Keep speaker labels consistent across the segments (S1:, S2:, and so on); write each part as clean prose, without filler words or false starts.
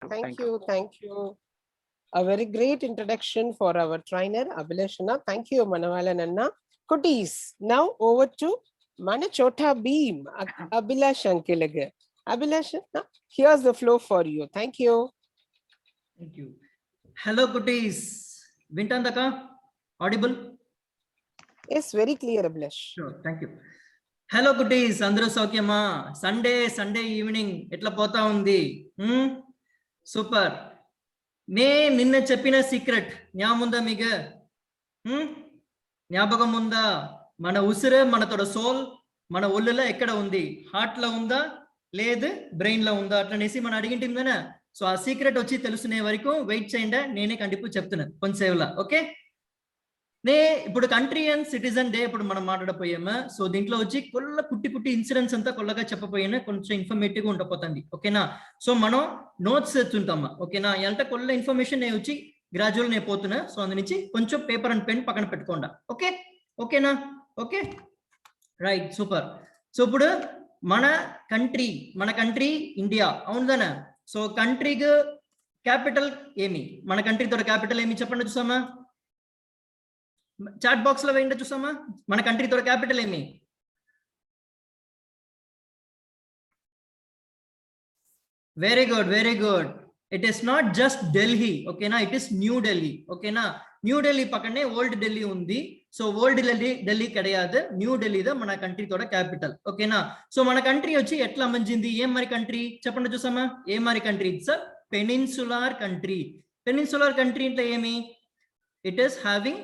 S1: Thank you. Thank you. A very great introduction for our trainer, Abhilashana. Thank you, Manavala Nanna. Kutis, now over to Manachota Beam, Abhilash Ankilaga. Abhilash, here's the flow for you. Thank you.
S2: Thank you. Hello, Kutis. Vintandaka, audible?
S1: Yes, very clear, Abhilash.
S2: Sure, thank you. Hello, Kutis. Andhra Saukyama. Sunday evening. Etla pota undi. Super. నే నిన్న చెప్పిన secret జ్ఞాముందా మీకు జ్ఞాపకం ఉందా? మన ఉసిరే మనతోడ soul మన ఒళ్ళులో ఎక్కడ ఉంది? హార్ట్ లో ఉందా లేదు బ్రెయిన్ లో ఉందా అట్లనేసి మనం అడిగింటాం కదా. సో ఆ సీక్రెట్ వచ్చి తెలుసుకునే వరకు వెయిట్ చేయండి, నేనే కంటిపూ చెప్తున్నా కొంచెంసేపులా. ఓకే, నే ఇప్పుడు కంట్రీ అండ్ సిటిజన్ డే ఇప్పుడు మనం మాట్లాడపోయాము. సో దీంట్లో వచ్చి కొల్ల పుట్టి ఇన్సిడెంట్స్ అంతా కొల్లగా చెప్పపోయినా కొంచెం ఇన్ఫర్మేటివ్ గా ఉండపోతుంది. ఓకేనా, సో మనం నోట్స్ ఎత్తుంటామా. ఓకేనా, అంటే కొల్ల ఇన్ఫర్మేషన్ నేను వచ్చి గ్రాడ్యువల్ నేను పోతున్నా. సో అందు నుంచి కొంచెం పేపర్ అండ్ పెన్ పక్కన పెట్టుకోండి. ఓకే, ఓకేనా? Okay, right, super. సో ఇప్పుడు మన కంట్రీ ఇండియా అవునుదానా. సో కంట్రీకి క్యాపిటల్ ఏమి? మన కంట్రీతో క్యాపిటల్ ఏమి చెప్పండి చూసామా. చాట్ బాక్స్ లో వేయండి చూసామా. మన కంట్రీతో క్యాపిటల్ ఏమి? Very good, very good. It is not just Delhi. ఓకేనా, ఇట్ ఈస్ న్యూ ఢిల్లీ. ఓకేనా, న్యూ ఢిల్లీ పక్కనే ఓల్డ్ ఢిల్లీ ఉంది. సో ఓల్డ్ ఢిల్లీ கிடையாது, న్యూ ఢిల్లీ దా మన కంట్రీతో క్యాపిటల్. ఓకేనా, సో మన కంట్రీ వచ్చి ఎట్లా అమ్మించింది? ఏం మరి కంట్రీ చెప్పండి చూసామా. ఏం మరి country? It's peninsular country. Peninsular country అంటే ఏమి? It is having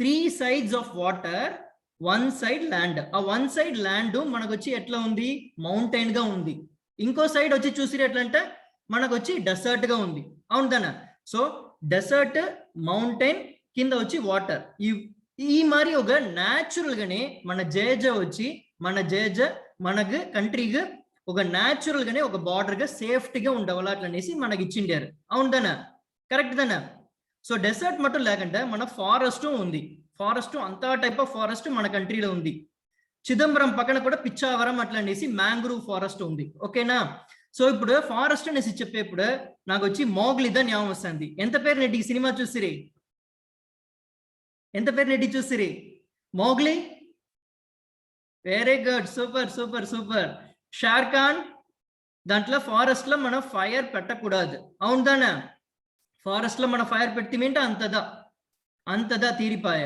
S2: 3 sides of water, 1 side land. ఆ 1 side land మనకు వచ్చి ఎట్లా ఉంది? మౌంటైన్ గా ఉంది. ఇంకో సైడ్ వచ్చి చూసిరు ఎట్లా అంటే మనకు వచ్చి డెసర్ట్ గా ఉంది. అవునుదానా. సో డెసర్ట్, మౌంటైన్, కింద వచ్చి వాటర్. ఈ మరి ఒక న్యాచురల్ గానే మన జేజ వచ్చి మనకు కంట్రీకి ఒక న్యాచురల్ గానే ఒక బార్డర్ గా సేఫ్టీగా ఉండవాలి అట్లనేసి మనకి ఇచ్చిండారు. అవునుదానా, కరెక్ట్ దానా. సో డెసర్ట్ మటు లేకుండా మన ఫారెస్ట్ ఉంది. ఫారెస్ట్ అంతా టైప్ ఆఫ్ ఫారెస్ట్ మన కంట్రీలో ఉంది. చిదంబరం పక్కన కూడా పిచ్చావరం అట్లా అనేసి మ్యాంగ్రూవ్ ఫారెస్ట్ ఉంది. ఓకేనా, సో ఇప్పుడు ఫారెస్ట్ అనేసి చెప్పేప్పుడు నాకు వచ్చి మోగ్లీదా జ్ఞాపకం వస్తుంది. ఎంత పేరు నెట్టి ఈ సినిమా చూసిరి? ఎంత పేరు నెట్టి చూసిరి? Mowgli. Very good, super super super. Shere Khan దాంట్లో ఫారెస్ట్ లో మనం ఫైర్ పెట్టకూడదు. అవునుదానా. ఫారెస్ట్ లో మన ఫైర్ పెట్టిమంటే అంతదా తీరిపాయ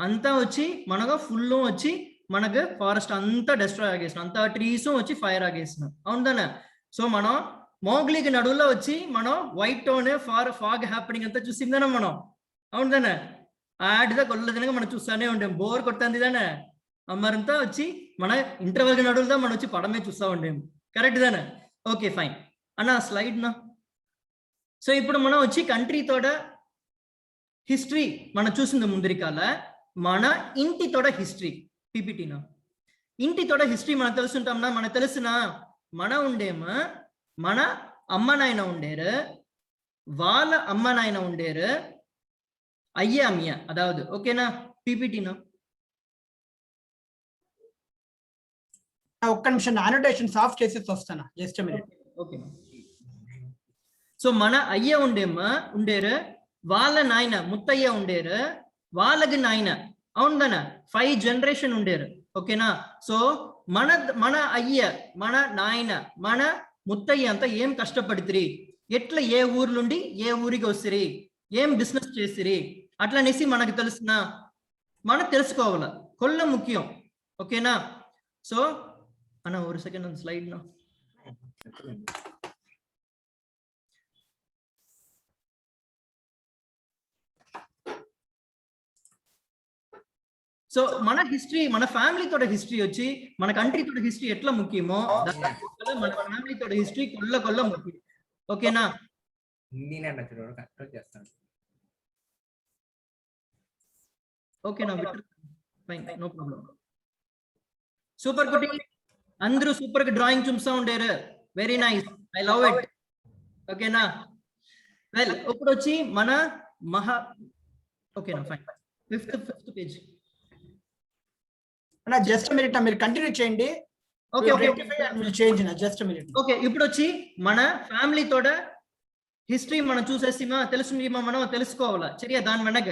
S2: అంతా వచ్చి మనకు ఫుల్ వచ్చి మనకు ఫారెస్ట్ అంతా డిస్ట్రాయ్ ఆగేసినాం, అంతా ట్రీస్ వచ్చి ఫైర్ ఆగేసినాం. అవునుదానా. సో మనం మోగ్లీకి నడువులో వచ్చి మనం వైట్ టోన్ ఫాగ్ హ్యాపెనింగ్ అంతా చూసిందనా మనం. అవునుదానా, ఆడిదా కొల్లదనగా మనం చూస్తానే ఉండాం. బోర్ కొట్టింది దానా మరంతా వచ్చి మన ఇంటర్వెల్ నడువులదా మనం వచ్చి పడమే చూస్తా ఉండేము. కరెక్ట్ దానా. ఓకే ఫైన్ అన్న, స్లైడ్ నా. సో ఇప్పుడు మనం వచ్చి కంట్రీతోడ హిస్టరీ మనం చూసింది ముందరికాల. మన ఇంటితోడ హిస్టరీ పీపీటీనా. ఇంటితోడ హిస్టరీ మనం తెలుసుంటాంనా. మనకు తెలిసిన మన ఉండేమో మన అమ్మ నాయన ఉండేరు, వాళ్ళ అమ్మ నాయన ఉండేరు, అయ్యా అమ్మయ్య అదావదు. ఓకేనా, పీపీటీనా.
S3: ఒక్క నిమిషం అనోటేషన్స్ ఆఫ్ చేసేసి వస్తాను, జస్ట్ మినిట్.
S2: ఓకే, సో మన అయ్య ఉండేరు, వాళ్ళ నాయన ముత్తయ్య ఉండేరు, వాళ్ళకి నాయన. అవునుదనా, 5 జనరేషన్ ఉండేరు. ఓకేనా, సో మన అయ్య, మన నాయన, మన ముత్తయ్య అంతా ఏం కష్టపడితిరి, ఎట్లా ఏ ఊరు నుండి ఏ ఊరికి వస్తురి, ఏం బిజినెస్ చేసిరి అట్లనేసి మనకు తెలుసిన మనకు తెలుసుకోవాల, కొల్ల ముఖ్యం. ఓకేనా, సో అన్న ఒక సెకండ్ స్లైడ్ నా. సో మన హిస్టరీ, మన ఫ్యామిలీ తోట హిస్టరీ వచ్చి మన కంట్రీ తోట హిస్టరీ ఎట్లా ముఖ్యమో మన ఫ్యామిలీ తోట హిస్టరీ కొల్ల ముఖ్యం. ఓకేనా, ఓకేనా, ఫైన్, నో ప్రాబ్లం. సూపర్ కుట్టి, అందరూ సూపర్ గా డ్రాయింగ్ చూస్తా ఉండేరు. Very nice, I love it. ఓకేనా, వెల్ ఇప్పుడు వచ్చి మన ఓకేనా fine. Fifth page.
S3: Just minute, మీరు కంటిన్యూ చేయండి. ఓకే ఓకే, చేంజ్ నా జస్ట్ మినిట్.
S2: ఓకే, ఇప్పుడు వచ్చి మన ఫ్యామిలీ తోడ హిస్టరీ మనం చూసేసిమా తెలుసుమా మనం తెలుసుకోవాలా సరియా దాని వెనక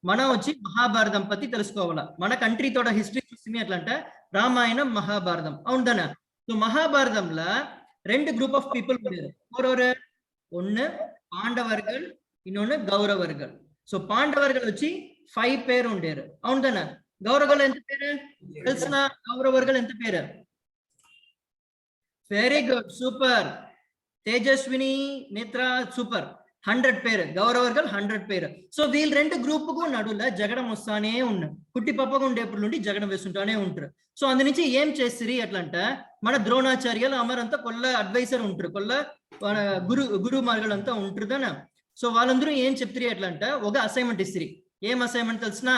S2: మనం వచ్చి మహాభారతం పத்தி తెలుసుకోవాలా మన కంట్రీ తోడ హిస్టరీ చూసి ఎట్లా అంటే రామాయణం మహాభారతం అవునదనా సో మహాభారతంలో రెండు గ్రూప్ ఆఫ్ పీపుల్ ఉండేరు ஒரு ஒன்னு పాండవర్గల్ இன்னொன்னு கௌரவர்கள் సో పాండవర్గల్ వచ్చి 5 పేరు ఉండేరు అవునదనా గౌరవர்கள் ఎంత పేరు తెలుసునా గౌరవర్గల్ ఎంత పేరు వెరీ గుడ్ సూపర్ తేజస్విని నేత్ర సూపర్ 100 పేరు గౌరవర్గల్ 100 పేరు సో వీళ్ళు రెండు గ్రూప్ కు నడుల జగడం వస్తానే ఉన్న కుట్టి పప్పగా ఉండేప్పుడు నుండి జగడం వేస్తుంటానే ఉంటారు సో అందు నుంచి ఏం చేసిరి అట్లంట మన ద్రోణాచార్యులు అమరంతా కొల్ల అడ్వైజర్ ఉంటారు కొల్ల గురు మార్గలంతా ఉంటుందన సో వాళ్ళందరూ ఏం చెప్తారు అట్లంట ఒక అసైన్మెంట్ ఇస్త్రీ ఏం అసైన్మెంట్ తెలిసినా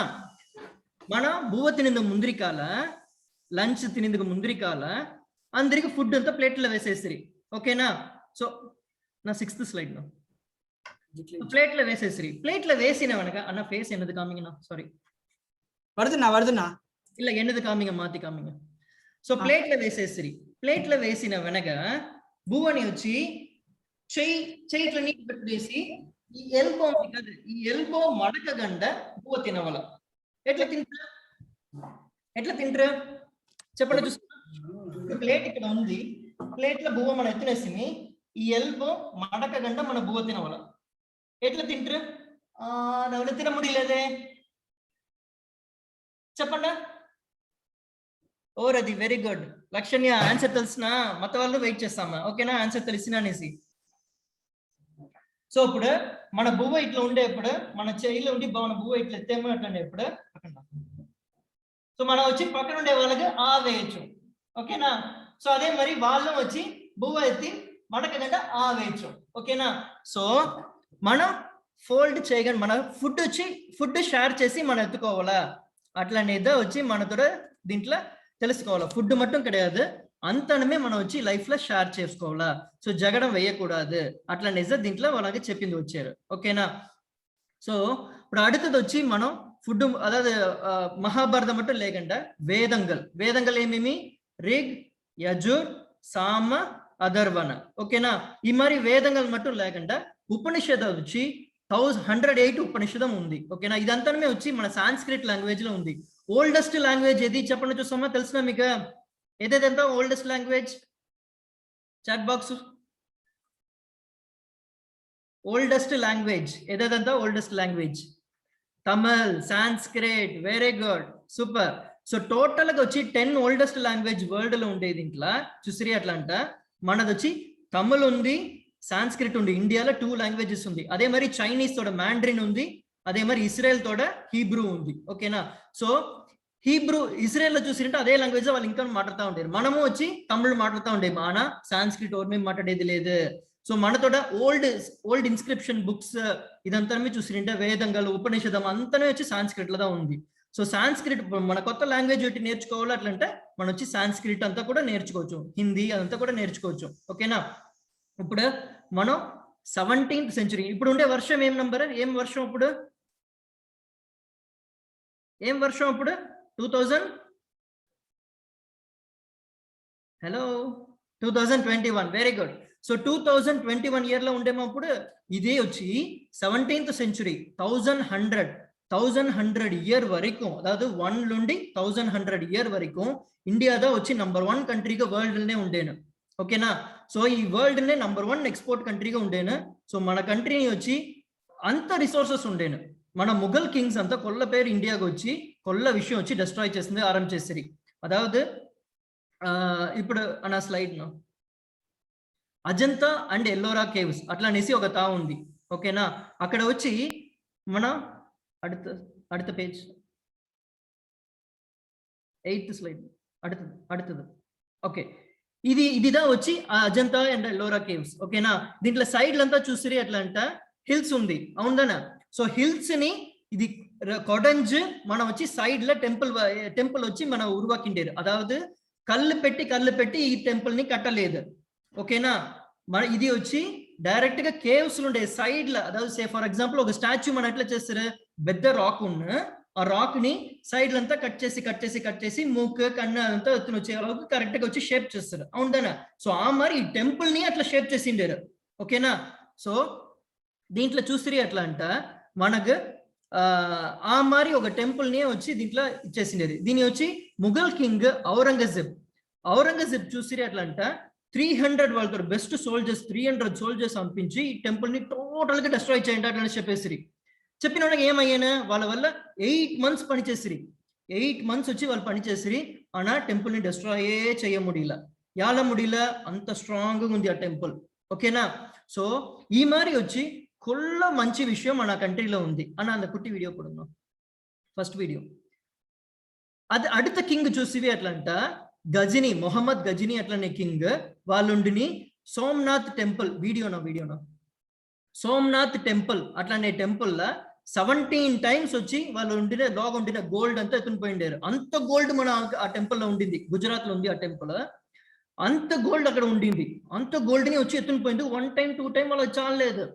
S2: మన బువ్వ తినేందు ముందరికాల లంచ్ తినేందుకు ముందరికాల అందరికి ఫుడ్ అంతా ప్లేట్లో వేసేసిరి ఓకేనా సో నా 6th స్లైడ్ లో ప్లేట్లో వేసేసిరి ప్లేట్లో వేసిన వెనక అన్న ఫేస్ ఎన్నది కామింగ్ సారీ
S3: வருதுண்ணா
S2: இல்ல என்னது காமிங்க மாத்தி காமிங்க సో ప్లేట్లో వేసేసిరి ప్లేట్లో వేసిన వెనక బువ్వని వచ్చి చెయ్యిట్ల నీటి పెట్టేసి ఈ ఎల్బో కదా ఈ ఎల్బో మడకగండ బువ్వ తినవల ఎట్లా తింటారు చెప్పండి చూస్తున్నా ప్లేట్ ఇక్కడ ఉంది ప్లేట్ లో బువ్వ మనం ఎత్తినేసి ఈ ఎల్బో మడకగండ మన బువ్వ తినవల ఎట్లా తింటారు నవ్వులు తిన ముడిలేదే చెప్పండి ఓర్ అది వెరీ గుడ్ లక్ష్య ఆన్సర్ తెలిసిన మత వాళ్ళు వెయిట్ చేస్తామా ఓకేనా ఆన్సర్ తెలిసిన అనేసి సో ఇప్పుడు మన బువ్వ ఇట్లా ఉండేప్పుడు మన చెయ్యిలో ఉండి మన బువ్వ ఇట్లా ఎత్తేమో అట్లా ఎప్పుడు సో మనం వచ్చి పక్కన ఉండే వాళ్ళకి ఆ వేయచ్చు ఓకేనా సో అదే మరి వాళ్ళు వచ్చి బువ్వ ఎత్తి మడకగంట ఆ వేయచ్చు ఓకేనా సో మనం ఫోల్డ్ చేయగానే మన ఫుడ్ షేర్ చేసి మనం ఎత్తుకోవాలా అట్లనేదో వచ్చి మనతో దీంట్లో తెలుసుకోవాలా ఫుడ్ మట్టం కిడயாது అంతనమే మనం వచ్చి లైఫ్ లో షేర్ చేసుకోవాలా సో జగడం వేయకూడదు అట్లనేదో దీంట్లో వాళ్ళకి చెప్పింది వచ్చారు ఓకేనా సో ఇప్పుడు அடுத்தது వచ్చి మనం ఫుడ్ అதாவது మహాభారతం மட்டும் లేకుండా వేదంగల్ ఏమేమి రిగ్ యజుర్ సామ అధర్వణ ఓకేనా ఈ మరి వేదంగల్ மட்டும் లేకుండా ఉపనిషదం వచ్చి 108 ఉపనిషదం ఉంది ఓకేనా ఇదంతానే వచ్చి మన సాంస్క్రిట్ లాంగ్వేజ్ లో ఉంది ఓల్డెస్ట్ లాంగ్వేజ్ ఏది చెప్పండి చూసామా తెలుసునా మీకు ఏదేదంతా oldest language chat box oldest language ఏదేదంతా oldest language Tamil Sanskrit very good super so total గా వచ్చి 10 ఓల్డెస్ట్ లాంగ్వేజ్ వరల్డ్ లో ఉండేది ఇంట్లో చూసిరి అట్లా అంట మనది వచ్చి తమిళ్ ఉంది సాంస్క్రిట్ ఉంది ఇండియాలో 2 లాంగ్వేజెస్ ఉంది అదే మరి చైనీస్ తోడ మ్యాండ్రిన్ ఉంది అదే మరి ఇస్రాయల్ తోడ హీబ్రూ ఉంది ఓకేనా సో హీబ్రూ ఇస్రాయల్ లో చూసిరంటే అదే లాంగ్వేజ్ వాళ్ళు ఇంకా మాట్లాడుతూ ఉంటారు మనము వచ్చి తమిళ్ మాట్లాడుతూ ఉండే మన సాంస్క్రిట్ ఓర్మే మాట్లాడేది లేదు సో మనతోడ ఓల్డ్ ఇన్స్క్రిప్షన్ బుక్స్ ఇదంతా చూసిరంటే వేదంగల్ ఉపనిషదం అంతనే వచ్చి సాంస్క్రిట్ లో ఉంది సో సాంస్క్రిట్ మన కొత్త లాంగ్వేజ్ ఒకటి నేర్చుకోవాలి అట్లంటే మనం వచ్చి సాంస్క్రిట్ అంతా కూడా నేర్చుకోవచ్చు హిందీ అదంతా కూడా నేర్చుకోవచ్చు ఓకేనా ఇప్పుడు మనం 17th సెంచరీ ఇప్పుడు ఉండే వర్షం ఏం నంబర్ ఏం వర్షం ఇప్పుడు 2000 hello 2021 very good so 2021 year లో ఉండేమప్పుడు ఇదే వచ్చి 17th సెంచరీ 1100 ఇయర్ వరకు అதாவது 1 నుండి 1100 ఇయర్ వరకు ఇండియాదా వచ్చి నంబర్ 1 కంట్రీగా వరల్డ్ లోనే ఉండేను ఓకేనా సో ఈ వరల్డ్ నే నంబర్ 1 ఎక్స్పోర్ట్ కంట్రీగా ఉండేను సో మన కంట్రీని వచ్చి అంత రిసోర్సెస్ ఉండేను మన ముఘల్ కింగ్స్ అంతా కొల్ల పేరు ఇండియాకి వచ్చి కొల్ల విషయం వచ్చి డిస్ట్రాయ్ చేసింది ఆరంభం చేసిరి అదావదు ఇప్పుడు నా స్లైడ్ ను అజంతా అండ్ ఎల్లోరా కేవ్స్ అట్లా అనేసి ఒక తా ఉంది ఓకేనా అక్కడ వచ్చి మన அடுத்த పేజ్ 8th స్లైడ్ அடுத்தது ఓకే ఇదిదా వచ్చి అజంతా అండ్ ఎల్లోరా కేవ్స్ ఓకేనా దీంట్లో సైడ్లంతా చూసిరి అట్లా అంట హిల్స్ ఉంది అవునదనా సో హిల్స్ ని ఇది కొడంజ్ మనం వచ్చి సైడ్ లో టెంపుల్ వచ్చి మనం ఉరువాకిండేరు అదావదు కళ్ళు పెట్టి ఈ టెంపుల్ ని కట్టలేదు ఓకేనా మన ఇది వచ్చి డైరెక్ట్ గా కేవ్స్ ఉండే సైడ్ లో అதாவது సే ఫర్ ఎగ్జాంపుల్ ఒక స్టాచ్యూ మనం ఎట్లా చేస్తారు పెద్ద రాక్ ఉన్న ఆ రాక్ ని సైడ్లంతా కట్ చేసి మూక్ కన్ను అదంతా ఎత్తున వచ్చే వాళ్ళకి కరెక్ట్ గా వచ్చి షేప్ చేస్తారు అవునదనా సో ఆ మరి ఈ టెంపుల్ ని అట్లా షేప్ చేసిండారు ఓకేనా సో దీంట్లో చూసిరి ఎట్లా అంట మనకు ఆ మరి ఒక టెంపుల్ ని వచ్చి దీంట్లో ఇచ్చేసిండేది. దీని వచ్చి ముఘల్ కింగ్ ఔరంగజేబ్ చూసిరి ఎట్లా అంట 300 వాళ్ళతో బెస్ట్ సోల్జర్స్ 300 సోల్జర్స్ పంపించి ఈ టెంపుల్ ని టోటల్ గా డిస్ట్రాయ్ చేయండి అట్లా చెప్పేసిరి. చెప్పిన వాళ్ళకి ఏమయ్యానా వాళ్ళ వల్ల 8 మంత్స్ పనిచేసిరి. 8 మంత్స్ వచ్చి వాళ్ళు పనిచేసిరి ఆనా టెంపుల్ ని డిస్ట్రాయ్ చేయ ముడిలా యాల ముడిలా అంత స్ట్రాంగ్ గా ఉంది ఆ టెంపుల్. ఓకేనా? సో ఈ మరి వచ్చి కొల్ల మంచి విషయం మన కంట్రీలో ఉంది అన్న அந்த குட்டி వీడియో போடுங்க. First video. అది அடுத்த కింగ్ చూసివి అట్లంట గజని మొహమ్మద్ గజని అట్లనే కింగ్ వాళ్ళుండిని సోమనాథ్ టెంపుల్ వీడియోనా సోమనాథ్ టెంపుల్ అట్లనే టెంపుల్ లా 17 టైమ్స్ వచ్చి వాళ్ళు ఉండిన లోగా ఉండిన గోల్డ్ అంతా ఎత్తుని పోయిండారు. అంత గోల్డ్ మన ఆ టెంపుల్ లో ఉండింది. గుజరాత్ లో ఉంది ఆ టెంపుల్. అంత గోల్డ్ అక్కడ ఉండింది. అంత గోల్డ్ ని వచ్చి ఎత్తుని పోయింది. 1 టైం 2 టైం వాళ్ళు చాలలేదు.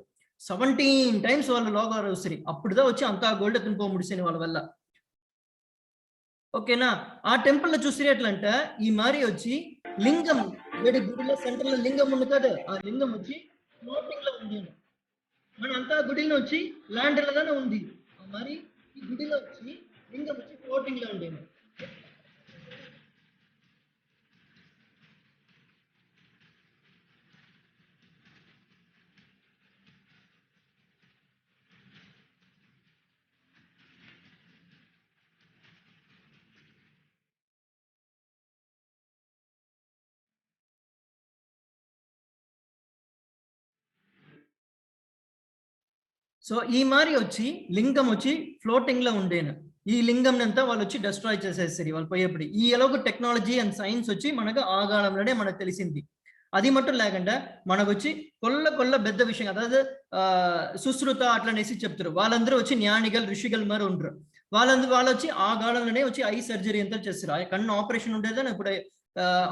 S2: 17 టైమ్స్ వాళ్ళు లోగా వస్తుంది. అప్పుడుదా వచ్చి అంత గోల్డ్ ఎత్తుని పో ముడిసిన వాళ్ళ వల్ల. ఓకేనా? ఆ టెంపుల్ లో చూసి ఎట్లంట ఈ మరి వచ్చి లింగం వేడి గుడిలో సెంటర్ లో లింగం ఉంది కదా ఆ లింగం వచ్చి ఫ్లోటింగ్ లో ఉంది. మన అంతా గుడిలో వచ్చి ల్యాండ్ లోనే ఉంది. మరి ఈ గుడిలో వచ్చి లింగం వచ్చి ఫ్లోటింగ్ లో ఉండేది. సో ఈ మరి వచ్చి లింగం వచ్చి ఫ్లోటింగ్ లో ఉండేను. ఈ లింగం అంతా వాళ్ళు వచ్చి డిస్ట్రాయ్ చేసేస్తారు వాళ్ళు పోయేప్పుడు. ఈ ఎలాగో టెక్నాలజీ అండ్ సైన్స్ వచ్చి మనకు ఆ కాలంలోనే మనకు తెలిసింది. అది మట్టు లేకుండా మనకు వచ్చి కొల్ల పెద్ద విషయం అதாவது సుశ్రుత అట్లనేసి చెప్తారు. వాళ్ళందరూ వచ్చి జ్ఞానిగల్ ఋషిగల్ మరి ఉండరు. వాళ్ళు వచ్చి ఆ కాలంలోనే వచ్చి ఐ సర్జరీ అంతా చేస్తారు. ఆ కన్ను ఆపరేషన్ ఉండేదని ఇప్పుడు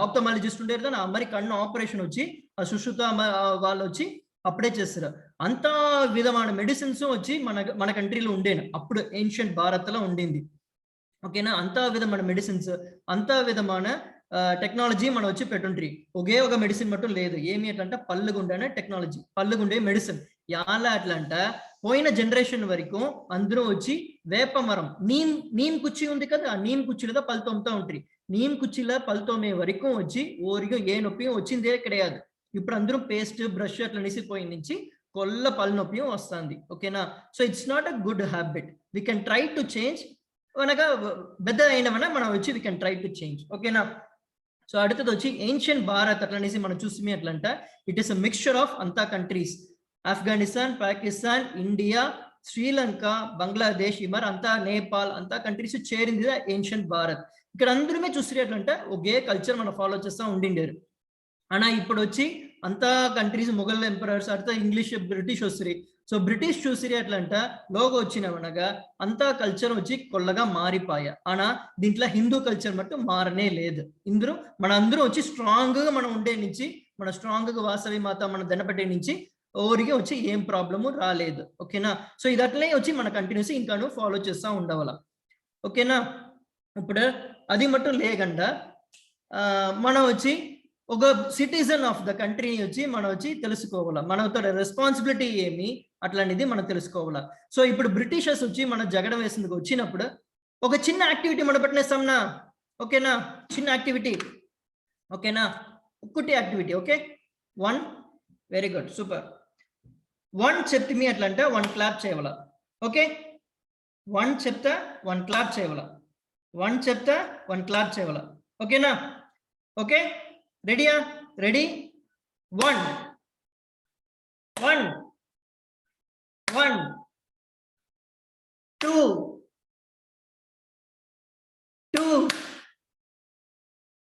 S2: ఆప్థమాలజిస్ట్ ఉండేది. మరి కన్ను ఆపరేషన్ వచ్చి ఆ సుశ్రుత వాళ్ళు వచ్చి అప్పుడే చేస్తారు. అంత విధమైన మెడిసిన్స్ వచ్చి మన కంట్రీలో ఉండేను. అప్పుడు ఏన్షియంట్ భారత్ లో ఉండింది. ఓకేనా? అంత విధమైన మెడిసిన్స్ అంత విధమైన టెక్నాలజీ మనం వచ్చి పెట్టుంట్రీ. ఒకే ఒక మెడిసిన్ మట్టు లేదు. ఏమి అట్లంట పళ్ళుగుండేనే టెక్నాలజీ, పళ్ళుగుండే మెడిసిన్ ఎలా అట్లంట పోయిన జనరేషన్ వరకు అందరూ వచ్చి వేపమరం నీమ్ కుచ్చి ఉంది కదా, ఆ నీమ్ కుచ్చిలో పళ్ళు తోముతా ఉంటారు. నీమ్ కుచ్చిలో పళ్ళు తోమే వరకు వచ్చి ఓరిగా ఏ నొప్పి వచ్చిందే కిడయాదు. ఇప్పుడు అందరూ పేస్ట్ బ్రష్ అట్లా నిసిపోయి నుంచి కొల్ల పళ్ళు నొప్పి వస్తుంది. ఓకేనా? So it's not a good habit. We can try to change. అనగా పెద్ద అయినవన మనం వచ్చి we can try to change. ఓకేనా? సో அடுத்தது వచ్చి ఏన్షియంట్ భారత్ అట్లనేసి మనం చూసి అట్లంట it is a mixture of అంతా కంట్రీస్. ఆఫ్ఘనిస్తాన్, పాకిస్తాన్, ఇండియా, శ్రీలంక, బంగ్లాదేశ్, మరి అంతా నేపాల్ అంతా కంట్రీస్ చేరింది ఏన్షియంట్ భారత్. ఇక్కడ అందరమే చూసి అట్లంట ఒకే కల్చర్ మనం ఫాలో చేస్తా ఉండిండారు. అనా ఇప్పుడు వచ్చి అంతా కంట్రీస్ మొఘల్ ఎంపరర్స్ అర్థ ఇంగ్లీష్ బ్రిటిష్ వస్తుంది. సో బ్రిటిష్ చూసిరి అట్లంట లోగో వచ్చినవనగా అంతా కల్చర్ వచ్చి కొల్లగా మారిపోయా. అనా దీంట్లో హిందూ కల్చర్ మట్టు మారనే లేదు. మన అందరూ వచ్చి స్ట్రాంగ్ గా మనం ఉండే నుంచి మన స్ట్రాంగ్ గా వాసవి మాత మన దనపట్టే నుంచి ఓరికి వచ్చి ఏం ప్రాబ్లము రాలేదు. ఓకేనా? సో ఇది అట్లనే వచ్చి మన కంటిన్యూస్ ఇంకా ఫాలో చేస్తా ఉండవాల. ఓకేనా? ఇప్పుడు అది మట్టు లేకుండా మనం వచ్చి ఒక సిటిజన్ ఆఫ్ ద కంట్రీ వచ్చి మనం వచ్చి తెలుసుకోవాలా. మనతో రెస్పాన్సిబిలిటీ ఏమి అట్లాంటిది మనం తెలుసుకోవాలా. సో ఇప్పుడు బ్రిటిషర్స్ వచ్చి మన జగడం వేసిందుకు వచ్చినప్పుడు ఒక చిన్న యాక్టివిటీ మనం పెట్టినేస్తాంనా. ఓకేనా? చిన్న యాక్టివిటీ. ఓకేనా? ఒక్కటి activity. Okay 1 very good super. 1 చెప్తే మీ అట్లా అంటే 1 క్లాప్ చేయాల. ఓకే 1 చెప్తా 1 క్లాప్ చేయాల. 1 చెప్తా 1 క్లాప్ చేయాల. ఓకేనా? ఓకే రెడీయా? రెడీ 1 1 1 2 2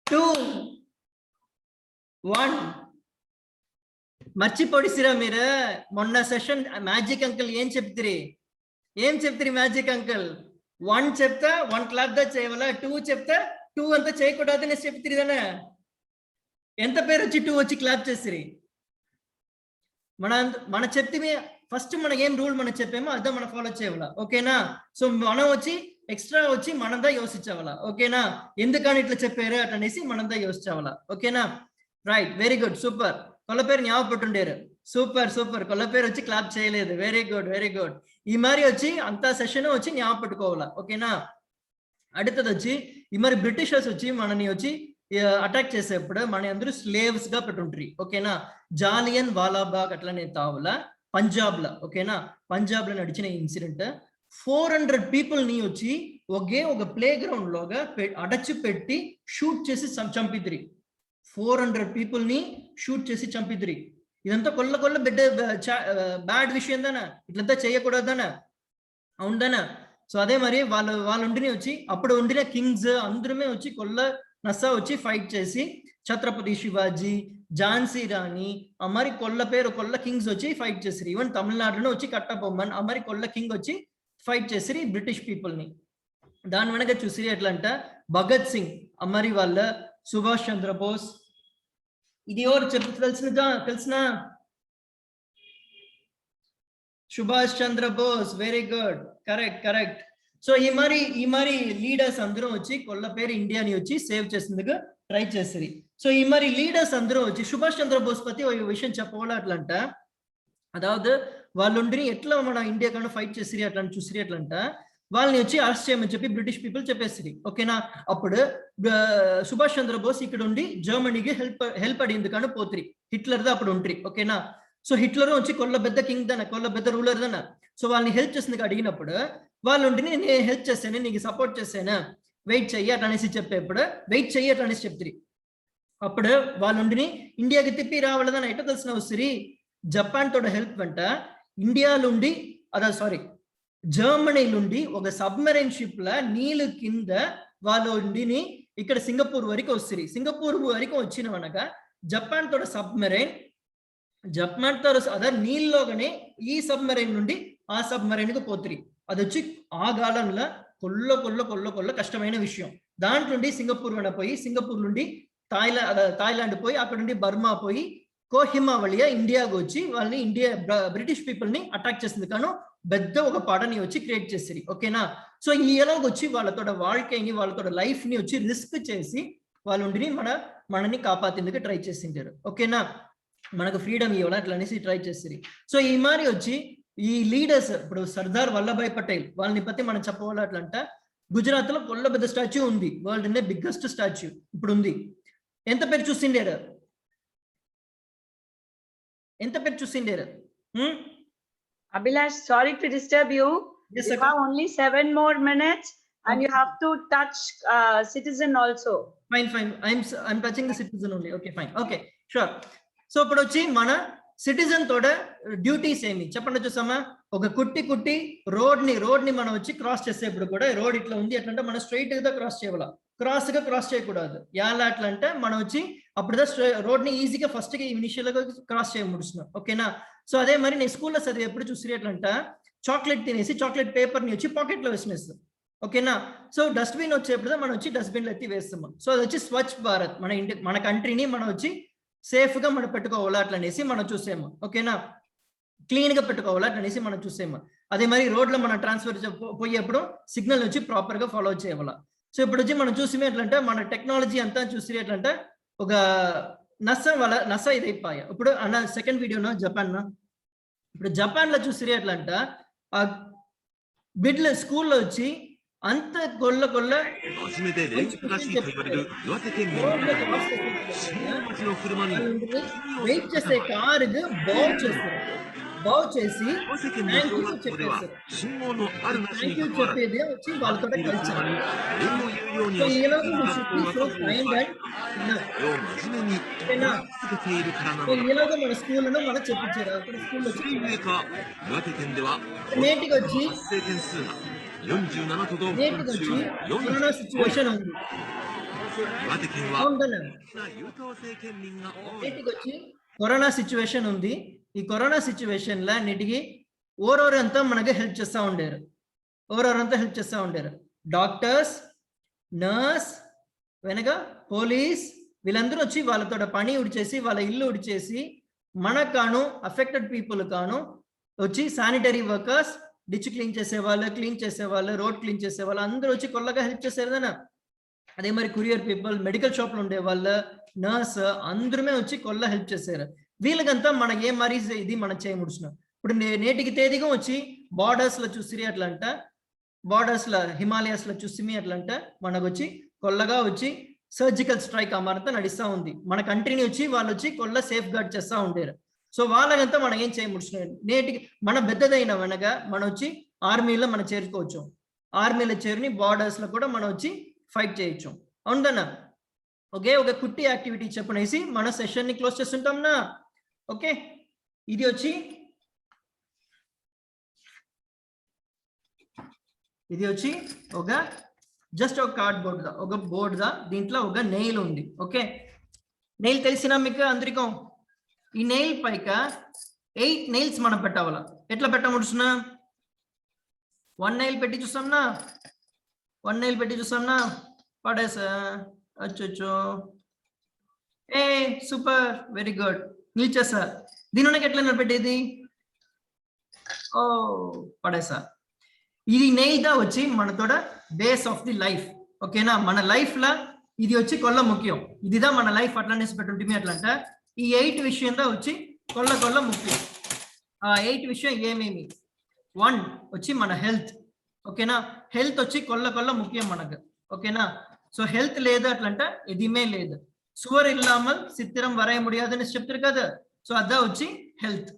S2: 2 1 మర్చిపోడిసిరా మీరు మొన్న సెషన్ మ్యాజిక్ అంకుల్ ఏం చెప్తిరి మ్యాజిక్ అంకుల్ 1 చెప్తా 1 క్లాప్ దా చేయవలా. 2 చెప్తా 2 అంతా చేయకూడదని చెప్తిరిదనా. ఎంత పేరు వచ్చి 2 వచ్చి క్లాప్ చేసిరి. మన చెప్తే ఫస్ట్ మన ఏం రూల్ మనం చెప్పామో అదే మనం ఫాలో చేయాల. ఓకేనా? సో మనం వచ్చి ఎక్స్ట్రా వచ్చి మనందా యోచించావాలా. ఓకేనా? ఎందుకని ఇట్లా చెప్పారు అట్లనేసి మనందా యోచించావాలా. ఓకేనా? Right very good super. కొల్ల పేరు ஞாபகப்பட்டுండేరు. సూపర్ సూపర్ కొల్ల పేరు వచ్చి క్లాప్ చేయలేదు వెరీ గుడ్ వెరీ గుడ్ ఈ మరి వచ్చి అంత సెషన్ వచ్చి జ్ఞాపకం పెట్టుకోవాలా ఓకేనా அடுத்தது వచ్చి ఈ మరి బ్రిటిషర్స్ వచ్చి మనని వచ్చి అటాక్ చేసేప్పుడు మన అందరూ స్లేవ్స్ గా పెట్టుంటారు ఓకేనా జాలియన్ వాలాబాగ్ అట్లనే తావుల పంజాబ్ లో ఓకేనా పంజాబ్ లో నడిచిన ఇన్సిడెంట్ 400 పీపుల్ ని వచ్చి ఒక ప్లే గ్రౌండ్ లోగా అడచి పెట్టి షూట్ చేసి చంపిద్రి 400 పీపుల్ ని షూట్ చేసి చంపిద్రి ఇదంతా కొల్ల బిడ్డ బ్యాడ్ విషయం దానా ఇట్లంతా చేయకూడదనా అవుందనా సో అదే మరి వాళ్ళు ఉండిని వచ్చి అప్పుడు ఉండిన కింగ్స్ అందరమే వచ్చి కొల్ల నస్సా వచ్చి ఫైట్ చేసి ఛత్రపతి శివాజీ ఝాన్సీ రాణి మరి కొల్ల కింగ్స్ వచ్చి ఫైట్ చేసిరి ఈవెన్ తమిళనాడులో వచ్చి కట్టబొమ్మన్ మరి కొల్ల కింగ్ వచ్చి ఫైట్ చేసిరి బ్రిటిష్ పీపుల్ ని దాని వెనక చూసిరి ఎట్లా అంట భగత్ సింగ్ మరి వాళ్ళ సుభాష్ చంద్రబోస్ ఇది ఎవరు తెలిసిన Subhash Chandrabose very good correct so ఈ మరి లీడర్స్ అందరూ వచ్చి కొల్ల పేరు ఇండియాని వచ్చి సేవ్ చేసేందుకు ట్రై చేసిరి సో ఈ మరి లీడర్స్ అందరూ వచ్చి సుభాష్ చంద్రబోస్ పத்தி ఒక విషయం చెప్పవాలా అట్లంట అదావదు వాళ్ళుండిని ఎట్లా మన ఇండియా కన్నా ఫైట్ చేసిరి అట్లా చూసిరి అట్లంట వాళ్ళని వచ్చి అరెస్ట్ చేయమని చెప్పి బ్రిటిష్ పీపుల్ చెప్పేసిరి ఓకేనా అప్పుడు సుభాష్ చంద్రబోస్ ఇక్కడ ఉండి జర్మనీకి హెల్ప్ అడిగిందుకని పోతిరి హిట్లర్ దా అప్పుడు ఉంట్రి ఓకేనా సో హిట్లర్ వచ్చి కొల్ల పెద్ద కింగ్ దన కొల్ల పెద్ద రూలర్ దన సో వాళ్ళని హెల్ప్ చేసిందుకు అడిగినప్పుడు వాళ్ళు ఉండి నేను హెల్ప్ చేశాను నీకు సపోర్ట్ చేశాను వెయిట్ చెయ్యి అట్లా అనేసి చెప్పేప్పుడు వెయిట్ చెయ్యి అట్లా అనేసి చెప్తిరి అప్పుడు వాళ్ళుండిని ఇండియాకి తిప్పి రావాలని ఎట్లా తెలిసిన వస్తుంది జపాన్ తోడ హెల్ప్ వెంట ఇండియాలుండి జర్మనీలుండి ఒక సబ్మెరైన్ షిప్ ల నీళ్ళు కింద వాళ్ళు ఉండిని ఇక్కడ సింగపూర్ వరకు వస్తుంది సింగపూర్ వరకు వచ్చినవనగా జపాన్ తోడ సబ్మెరైన్ జపాన్ తో అదే నీళ్ళలోగానే ఈ సబ్మెరైన్ నుండి ఆ సబ్మెరైన్ కు పోతురి అది వచ్చి ఆ కాలంలో కొల్ల కష్టమైన విషయం దాంట్లో నుండి సింగపూర్ పోయి సింగపూర్ నుండి థాయిలాండ్ పోయి అక్కడ నుండి బర్మా పోయి కోహిమా వలియా ఇండియాకు వచ్చి వాళ్ళని బ్రిటిష్ పీపుల్ ని అటాక్ చేసింది కాను పెద్ద ఒక పడని వచ్చి క్రియేట్ చేసిరి ఓకేనా సో ఈ ఎలాగొచ్చి వాళ్ళతో వాళ్ళకైని వాళ్ళతో లైఫ్ ని వచ్చి రిస్క్ చేసి వాళ్ళు ఉండి మనని కాపాతేందుకు ట్రై చేసింటారు ఓకేనా మనకు ఫ్రీడమ్ ఇవ్వాలి అట్లా అనేసి ట్రై చేసిరి సో ఈ మరి వచ్చి ఈ లీడర్స్ ఇప్పుడు సర్దార్ వల్లభాయ్ పటేల్ వాళ్ళని పத்தி మనం చెప్పవాలి అట్లంట గుజరాత్ లో కొల్ల పెద్ద స్టాచ్యూ ఉంది వరల్డ్ బిగ్గెస్ట్ స్టాచ్యూ ఇప్పుడు ఉంది ఎంత పేరు చూసిండారు
S4: Abhilash, sorry to disturb you.
S2: Yes,
S4: You have only 7 more minutes and you have to touch citizen also.
S2: Fine. I'm touching the citizen only. Okay, fine. Okay, sure. So ఇప్పుడు వచ్చి మన citizen తోడ duties ఏమి చెప్పండి చూసామా ఒక కుట్టి road ని మనం వచ్చి క్రాస్ చేసేప్పుడు కూడా రోడ్ ఇట్లా ఉంది అట్లంటే మనం స్ట్రైట్ గా క్రాస్ చేయాల క్రాస్ చేయకూడదు ఎలా అట్లా అంటే మనం వచ్చి అప్పుడు రోడ్ ని ఈజీగా ఫస్ట్ గా ఇనిషియల్ గా క్రాస్ చేయముడుస్తున్నాం ఓకేనా సో అదే మరి నేను స్కూల్లో చదివి ఎప్పుడు చూసి అట్లంట చాక్లెట్ తినేసి చాక్లెట్ పేపర్ ని వచ్చి పాకెట్ లో వేసినేస్తాం ఓకేనా సో డస్ట్బిన్ వచ్చేప్పుడు మనం వచ్చి డస్ట్బిన్ లో ఎత్తి వేస్తాం సో అది వచ్చి స్వచ్ఛ భారత్ మన కంట్రీని మనం వచ్చి సేఫ్ గా మనం పెట్టుకోవాలా అట్లా అనేసి మనం చూసాము ఓకేనా క్లీన్ గా పెట్టుకోవాలా అట్లా అనేసి మనం చూసాము అదే మరి రోడ్ లో మనం ట్రాన్స్ఫర్ పోయేప్పుడు సిగ్నల్ వచ్చి ప్రాపర్ గా ఫాలో చేయాలా సో ఇప్పుడు వచ్చి మనం చూసి ఎట్లంటే మన టెక్నాలజీ అంతా చూసి ఎట్లంటే ఒక నస ఇదైపోయా ఇప్పుడు అన్న సెకండ్ వీడియోనా జపాన్ ఇప్పుడు జపాన్ లో చూసి ఎట్లంట ఆ బిడ్ల స్కూల్లో వచ్చి అంత కొల్ల
S5: 初めて連続らしいと言われる岩手県民の中では信号待ちの車に
S2: వెయిట్ చేసే కారుకు బావ్ చేసి
S5: 岩手県の小学校では信号のあるなしに関わらず
S2: చెప్పేది వచ్చి వాళ్ళతో కలిసి
S5: 礼を言うように
S2: సో
S5: 教え
S2: ఈలో
S5: ている学校が
S2: సో
S5: 数多く
S2: ఫైండ్
S5: あ
S2: దట్
S5: りそれを真面目にやり続けているからな
S2: సో
S5: のだ
S2: ఈలోగా మన స్కూల్లో మనం చెప్పించారు అక్కడ స్కూల్లో
S5: それゆえか岩手県では
S2: నేటికి వచ్చి
S5: 発生件数が47都道府
S2: నేటికి
S5: 県
S2: వచ్చి
S5: 中
S2: కరోనా
S5: 40
S2: సిచ్యువేషన్ ఉంది
S5: 岩手県は
S2: అవునా
S5: 有効性県民が多い
S2: నేటికి వచ్చి కరోనా సిచ్యువేషన్ ఉంది ఈ కరోనా సిచ్యువేషన్ లా నేటికి ఓరోరంతా మనకి హెల్ప్ చేస్తూ ఉండారు డాక్టర్స్ నర్స్ వెనక పోలీస్ వీళ్ళందరూ వచ్చి వాళ్ళతో పని ఉడిచేసి వాళ్ళ ఇల్లు ఉడిచేసి మనకు కాను అఫెక్టెడ్ పీపుల్ కాను వచ్చి శానిటరీ వర్కర్స్ డిచ్ క్లీన్ చేసేవాళ్ళు రోడ్ క్లీన్ చేసేవాళ్ళు అందరూ వచ్చి కొల్లగా హెల్ప్ చేశారు కదా అదే మరి కొరియర్ పీపుల్ మెడికల్ షాప్ లో ఉండే వాళ్ళు నర్స్ అందరమే వచ్చి కొల్ల హెల్ప్ చేశారు వీళ్ళకంతా మన ఏ మరి ఇది మనం చేయముడుచున్నాం. ఇప్పుడు నేటికి తేదీగా వచ్చి బార్డర్స్ లో చూసిరి అట్లంట, బార్డర్స్ లో హిమాలయాస్ లో చూసిమి అట్లంట మనకు వచ్చి కొల్లగా వచ్చి సర్జికల్ స్ట్రైక్ అమరంతా నడుస్తూ ఉంది. మన కంట్రీని వచ్చి వాళ్ళు వచ్చి కొల్ల సేఫ్ గార్డ్ చేస్తూ ఉంటారు. సో వాళ్ళకంతా మనం ఏం చేయముడుచున్నాం. నేటికి మన పెద్దదైన వెనక మనం వచ్చి ఆర్మీలో మనం చేరుకోవచ్చు, ఆర్మీలో చేరిని బార్డర్స్ లో కూడా మనం వచ్చి ఫైట్ చేయొచ్చు. అవునదన్నా? ఓకే, ఒక కుట్టి యాక్టివిటీ చెప్పనేసి మన సెషన్ ని క్లోజ్ చేస్తుంటాంనా. ఓకే, ఇది వచ్చి ఒక జస్ట్ ఒక కార్డ్ బోర్డ్ దా, ఒక బోర్డ్ దా, దీంట్లో ఒక నెయిల్ ఉంది. ఓకే, నెయిల్ తెలిసినా మీకు అందరికీ. ఈ నెయిల్ పైక 8 నెయిల్స్ మనం పెట్టావాలా. ఎట్లా పెట్టముడుచున్నా, 1 నెయిల్ పెట్టి చూస్తాంనా, 1 నెయిల్ పెట్టి చూస్తాంనా, పడేసా అచ్చో. ఏ సూపర్, వెరీ గుడ్, నిల్చేసా. దీని ఎట్లా పెట్టేది? ఓ పడేసా. ఇది నెయ్యిదా వచ్చి మనతోడ బేస్ ఆఫ్ ది లైఫ్. ఓకేనా, మన లైఫ్ లా ఇది వచ్చి కొల్ల ముఖ్యం. ఇదిదా మన లైఫ్ అట్లానేసి పెట్టుంటే అట్లంట. ఈ 8 విషయంలో వచ్చి కొల్ల ముఖ్యం. ఆ 8 విషయం ఏమేమి? 1 వచ్చి మన హెల్త్. ఓకేనా, హెల్త్ వచ్చి కొల్ల ముఖ్యం మనకు. ఓకేనా, సో హెల్త్ లేదు అట్లంట ఎదిమే లేదు. సువర్ ఇల్లామల్ సిత్తిరం వరాయ ముడియాదని చెప్తారు కదా. సో అదా వచ్చి హెల్త్.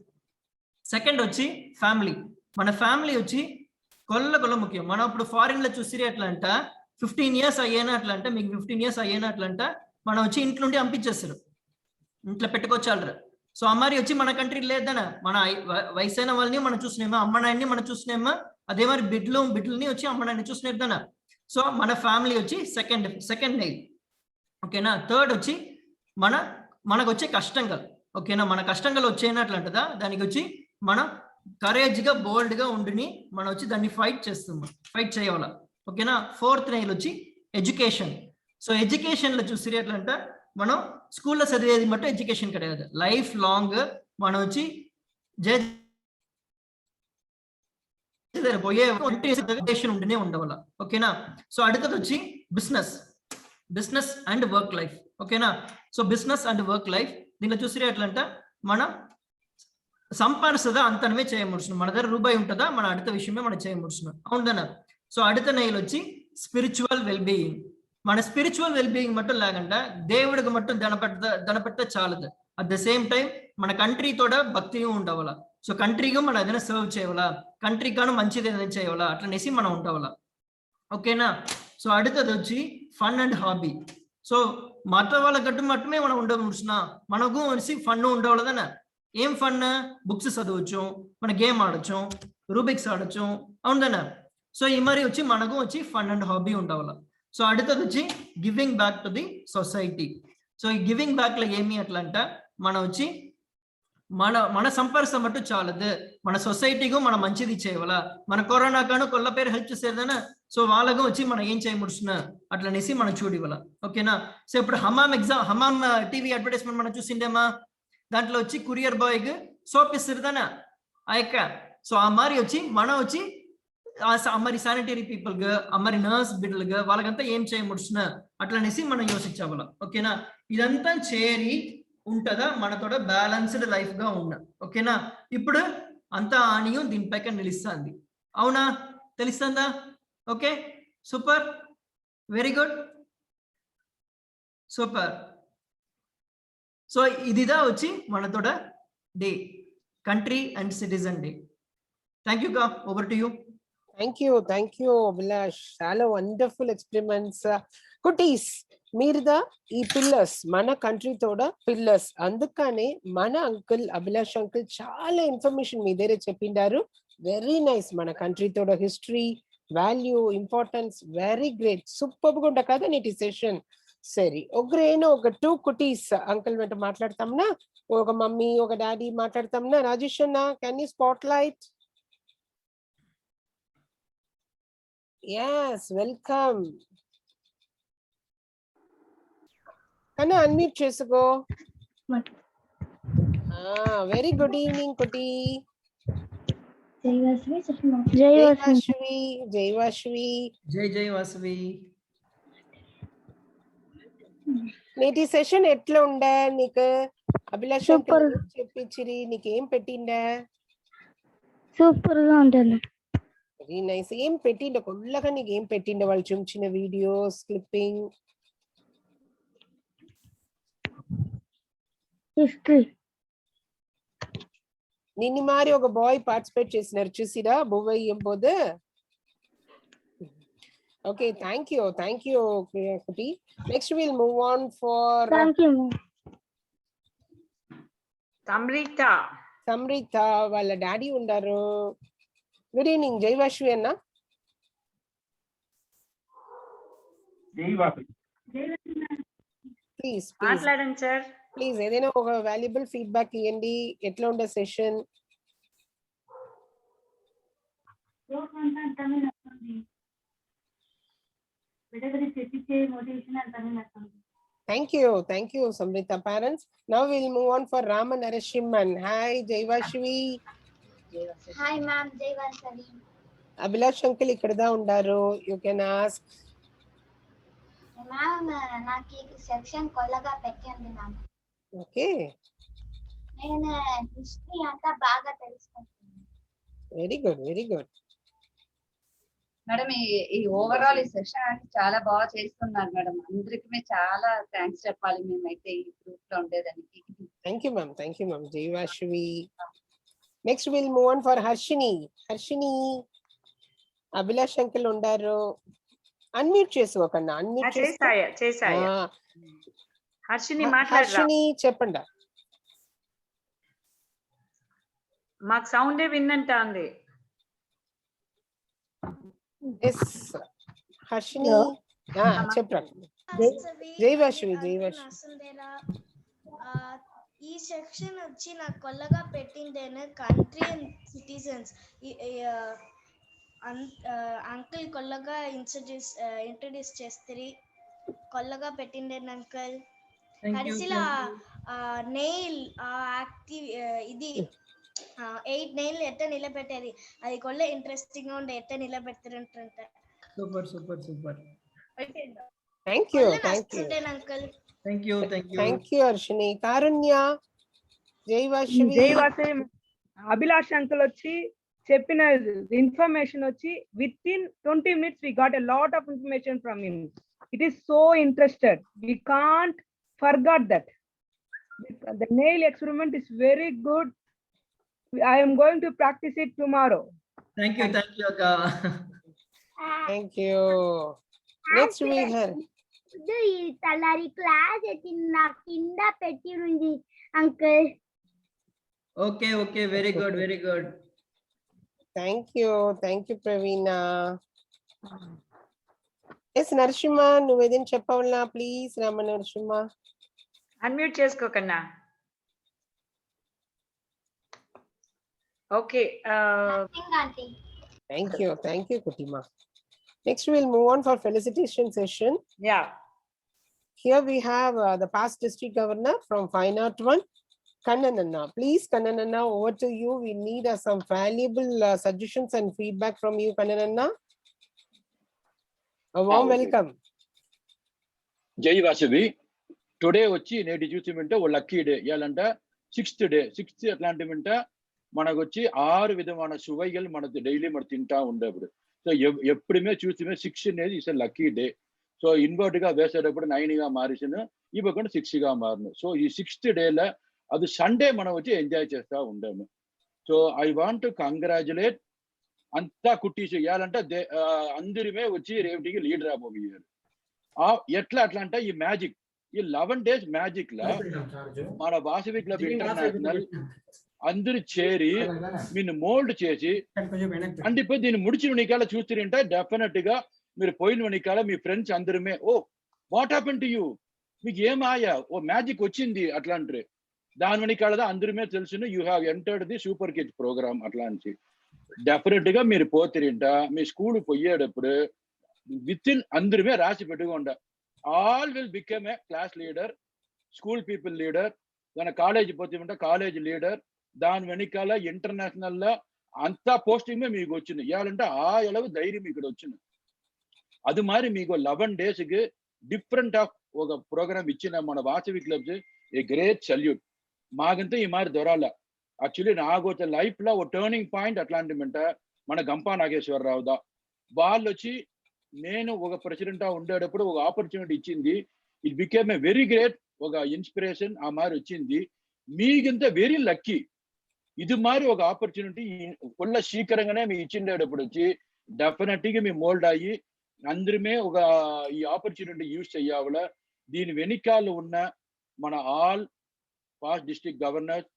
S2: సెకండ్ వచ్చి ఫ్యామిలీ. మన ఫ్యామిలీ వచ్చి కొల్ల ముఖ్యం. మనం ఇప్పుడు ఫారిన్ లో చూసిరి అట్లంట 15 years అయ్యేనా అట్లంట, మీకు 15 years అయ్యేనా అట్లంట మనం వచ్చి ఇంట్లో నుండి పంపించేస్తారు, ఇంట్లో పెట్టుకొచ్చాలరు. సో అమ్మారి వచ్చి మన కంట్రీ లేదనా, మన వయసైన వాళ్ళని మనం చూసినామా, అమ్మ నాయన్ని మనం చూసినామా, అదే మరి బిడ్డలని వచ్చి అమ్మ నాయన్ని చూసినేద్దానా. సో మన ఫ్యామిలీ వచ్చి సెకండ్ నెయిల్. ఓకేనా, థర్డ్ వచ్చి మనకు వచ్చే కష్టంగా. ఓకేనా, మన కష్టంగా వచ్చేనట్లంటదా, దానికి వచ్చి మనం కరేజ్ గా బోల్డ్ గా ఉండిని మనం వచ్చి దాన్ని ఫైట్ చేయాల. ఓకేనా, ఫోర్త్ నెయిల్ వచ్చి ఎడ్యుకేషన్. సో ఎడ్యుకేషన్ లో చూసి ఎట్లంట, మనం స్కూల్లో చదివేది మట్టు ఎడ్యుకేషన్ கிடையாது, లైఫ్ లాంగ్ మనం వచ్చి పోయే ఉంటేనే ఉండవాల. ఓకేనా, సో அடுத்தது వచ్చి బిజినెస్ అండ్ వర్క్ లైఫ్. ఓకేనా, so business and work life దీనిలో చూసిరే ఎట్లంట, మనం సంపాదిస్తుందా అంతనమే చేయముడుచున్నాం. మన దగ్గర రూపాయి ఉంటుందా, మన அடுத்த విషయమే మనం చేయముడుచున్నాం. అవునదన్నా. సో அடுத்த నెయిల్ వచ్చి స్పిరిచువల్ వెల్బీయింగ్. మన స్పిరిచువల్ వెల్బీయింగ్ మట్టు లేకుండా దేవుడికి మట్టు దనపెట్ట చాలదు. అట్ ద సేమ్ టైం మన కంట్రీతోడ భక్తిగా ఉండవాలా. సో కంట్రీగా మనం ఏదైనా సర్వ్ చేయాలా, కంట్రీగాను మంచిది ఏదైనా చేయాలా, అట్లనేసి మనం ఉండవాలా. ఓకేనా, సో அடுத்தது వచ్చి ఫన్ అండ్ హాబీ. సో మత వాళ్ళ గట్టు మట్టుమే మనం ఉండముడుచున్నా, మనకు వచ్చి ఫన్ ఉండవాలదనా. ఏం ఫన్? బుక్స్ చదవచ్చు, మన గేమ్ ఆడచ్చు, రూబిక్స్ ఆడచ్చు. అవునదనా. సో ఈ మరి వచ్చి మనకు వచ్చి ఫన్ అండ్ హాబీ ఉండవాలా. సో அடுத்தது వచ్చి giving back to the society. So ఈ గివింగ్ బ్యాక్ లో ఏమి అట్లంట, మనం వచ్చి మన సంపర్స మట్టు చాలదు, మన సొసైటీకు మనం మంచిది చేయాలా. మన కరోనా కాను కొల్ల పేరు హెల్ప్ చేసేదనా. సో వాళ్ళకు వచ్చి మనం ఏం చేయముడుచున్నా అట్లనేసి మనం చూడివ్వాల. ఓకేనా, సో ఇప్పుడు హమామ్ టీవీ అడ్వర్టైజ్మెంట్ మనం చూసిండేమా, దాంట్లో వచ్చి కురియర్ బాయ్కి సోప్ ఇస్తుందనా ఆ యొక్క. సో ఆ మరి వచ్చి మనం వచ్చి అమ్మరి శానిటరీ పీపుల్గా, అమ్మరి నర్స్ బిడ్డలుగా వాళ్ళకంతా ఏం చేయముడుచున్నా అట్లనేసి మనం యోచించావాల. ఓకేనా, ఇదంతా చేరి ఉంటుందా మనతోడ బ్యాలెన్స్డ్ లైఫ్ గా ఉన్న. ఓకేనా, ఇప్పుడు అంతా ఆనియం దీనిపైక నిలుస్తుంది. అవునా, తెలుస్తుందా? Okay, super, very good, super. So ఇదిదా వచ్చి మనతోడ day, country and citizen day. Thank you గా, over to you.
S1: Thank you Abhilash, చాలా వండర్ఫుల్ ఎక్స్పెరిమెంట్స్. కుటీస్ మీరుదా ఈ పిల్లర్స్, మన కంట్రీ తోడ పిల్లర్స్. అందుకనే మన అంకుల్ అభిలాష్ అంకుల్ చాలా ఇన్ఫర్మేషన్ మీ దగ్గర చెప్పిండారు. Very nice. మన కంట్రీ తోడ history, value, importance, very great. Super గా ఉండ కదా నీటి సెషన్. సరే, ఒకరేనో ఒక 2 కుటీస్ అంకుల్ వెంట మాట్లాడతాంనా, ఒక మమ్మీ ఒక డాడీ మాట్లాడతాంనా. రాజేష్ అన్న, can you spotlight? yes, welcome. కన్నా అన్మ్యూట్ చేసుకో. వెరీ గుడ్ ఈవినింగ్ కుటీ. జై వాసవి.
S2: జై వాసవి.
S1: నేటి సెషన్ ఎట్లా ఉండే నీకు? అభిలాష్
S6: Super.
S1: అంకుల్ చెప్పించిరి నీకేం పెట్టిండా?
S6: సూపర్ గా ఉంటుంది.
S1: Very nice. ఏం పెట్టిండ కొల్లగా నీకు ఏం పెట్టిండ వాళ్ళు చూపించిన వీడియోస్ క్లిప్పింగ్?
S6: హిస్టరీ.
S1: నిన్న మారి ఒక బాయ్ పార్టిసిపేట్ చేసినారు చూసిరా బొవ్వై ఎంబోదు. ఓకే థ్యాంక్ యూ కుటి. Next will move on for
S6: thank you.
S4: Samrita.
S1: Samrita వాళ్ళ డాడీ ఉండారు. గుడ్ ఈవినింగ్ జైవాశ్వి అన్న. ప్లీజ్
S4: మాట్లాడండి సార్.
S1: ప్లీజ్ ఏదైనా ఒక వాల్యుబుల్ ఫీడ్బ్యాక్ ఇవ్వండి. ఎట్లా ఉండే session? Thank you, Samrita parents. Now we'll move on for Rama Narasimhan. Hi, Jaivashvi.
S6: Hi ma'am, Jai Vasavi.
S1: Abhilash uncle ikkada undaru. You can ask.
S6: Ma'am నాకు ఈ section కొల్లగా పెట్టింది మ్యామ్.
S1: Okay,
S6: నేను history అంతా బాగా తెలుసుకుంటున్నాను.
S1: very good.
S7: మేడం ఈ overall ఈ session అంటే చాలా బాగా చేస్తున్నారు మేడం. అందరికి చాలా థ్యాంక్స్ చెప్పాలి మేమైతే ఈ గ్రూప్ లో ఉండేదానికి.
S1: Thank you, ma'am. Jaivashvi. Next we'll move on for Harshini. Abhilash uncle undaru. Unmute చేసుకోకన్నా. Unmute
S4: చేసాయా. Harshini మాట్లాడరా.
S1: హర్షిని చెప్పండి.
S4: మాకు సౌండే విన్నంటా ఉంది.
S1: Yes, Harshini. చెప్పరా. జైవాశ్వి.
S8: ఈ సెక్షన్ వచ్చి నాకు కొల్లగా పెట్టిందేనా కంట్రీ అండ్ సిటిజన్స్. అంకుల్ కొల్లగా ఇంట్రడ్యూస్ చేస్తారు. కొల్లగా పెట్టిండేను అంకుల్. హరిసిల నెయిల్ యాక్టివ్ ఇది 8 నెయిల్ ఎట్ట నిలబెట్టేది అది కొల్ల ఇంట్రెస్టింగ్ గా ఉండే. ఎట్ట నిలబెడతారంట.
S2: Super.
S1: Thank you.
S8: Uncle.
S2: Thank you.
S1: Harshini. Karunya. Jaivashvi.
S3: Abhilash uncle వచ్చి చెప్పిన ఇన్ఫర్మేషన్ వచ్చి with in 20 minutes we got a lot of information from him. It is so interested. We can't forget that. The nail experiment is very good. I am going to practice it tomorrow.
S2: Thank you akka.
S1: Thank you. Next we have
S6: ఈ తలారి class నా కింద పెట్టి ఉంది uncle.
S2: Okay, very good.
S1: thank you Pravina. Yes, Narasimha, నువ్వు ఏదైనా చెప్పావన్నా please. Rama Narasimha
S4: unmute చేసుకోకన్నా. Okay.
S1: thank you Kutima. Next we'll move on for felicitation session.
S4: Yeah.
S1: Here we have the past district governor from 501, Kannananna. Please, Kannananna, over to you. We need some valuable suggestions and feedback from you, Kannananna. A warm welcome.
S9: జై Vasavi. Today వచ్చి నేటి చూసిమంటే ఓ lucky day. ఇవాళంట 6th day. 6th అట్లాంటివంటే మనకు వచ్చి 6 విధమైన సువైகள் మనకు డైలీ మనం తింటా ఉండేప్పుడు. సో ఎప్పుడుమే చూసిమే 6 అనేది is lucky day. So invert గా వేసేటప్పుడు 9 గా మారిసిన ఈ పక్కన 6 గా మారిన. సో ఈ 6th డేలో అది సండే మనం వచ్చి ఎంజాయ్ చేస్తా ఉండాము. So I want to congratulate అంతా కుట్టీస్ ఇవ్వాలంటే అందరిమే వచ్చి రేవటికి లీడర్ అయిపోయారు. ఎట్లా అంటే ఈ మ్యాజిక్ ఈ 11 days మ్యాజిక్ లా మన వాసవి క్లబ్ ఇంటర్నేషనల్ అందరు చేరి మీరు మోల్డ్ చేసి అంటే ఇప్పుడు దీన్ని ముడిచిన వెనకాల చూస్తుంటే డెఫినెట్ గా మీరు పోయిన వెనకాల మీ ఫ్రెండ్స్ అందరమే oh what happen to you, మీకు ఏం ఆయా ఓ మ్యాజిక్ వచ్చింది అట్లా అంటారు. దాని వెనకాల అందరమే తెలుసును you have entered the super kids program అట్లా అని డెఫినెట్ గా మీరు పోతిరింట మీ స్కూల్ పోయేటప్పుడు విత్ ఇన్ అందరమే రాసి పెట్టుకోండ all will become a class leader, school people leader, దాని కాలేజ్ పోతే కాలేజ్ లీడర్, దాని వెనకాల ఇంటర్నేషనల్ లో అంతా పోస్టింగ్ మీకు వచ్చింది. ఇవ్వాలంటే ఆ ఎలవు ధైర్యం ఇక్కడ వచ్చింది. అది మరి మీకు 11 days కి డిఫరెంట్ ఆఫ్ ఒక ప్రోగ్రామ్ ఇచ్చిన మన Vasavi clubs a great salute. మాకంతా ఈ మారి దొరాల యాక్చువల్లీ నాకు వచ్చే లైఫ్ లో ఒక టర్నింగ్ పాయింట్ అట్లాంటిమంటే మన గంపా నాగేశ్వరరావు దా. వాళ్ళు వచ్చి నేను ఒక ప్రెసిడెంట్ ఉండేటప్పుడు ఒక ఆపర్చునిటీ ఇచ్చింది. It became a very great ఒక ఇన్స్పిరేషన్ ఆ మారి వచ్చింది. మీకింత వెరీ లక్కీ ఇది మారి ఒక ఆపర్చునిటీ ఫుల్ శీకరంగానే మీ ఇచ్చిండేటప్పుడు వచ్చి డెఫినెట్గా మీ మోల్డ్ అయ్యి అందరమే ఒక ఈ ఆపర్చునిటీ యూజ్ చెయ్యాల. దీని వెనకాల ఉన్న మన all past district governors,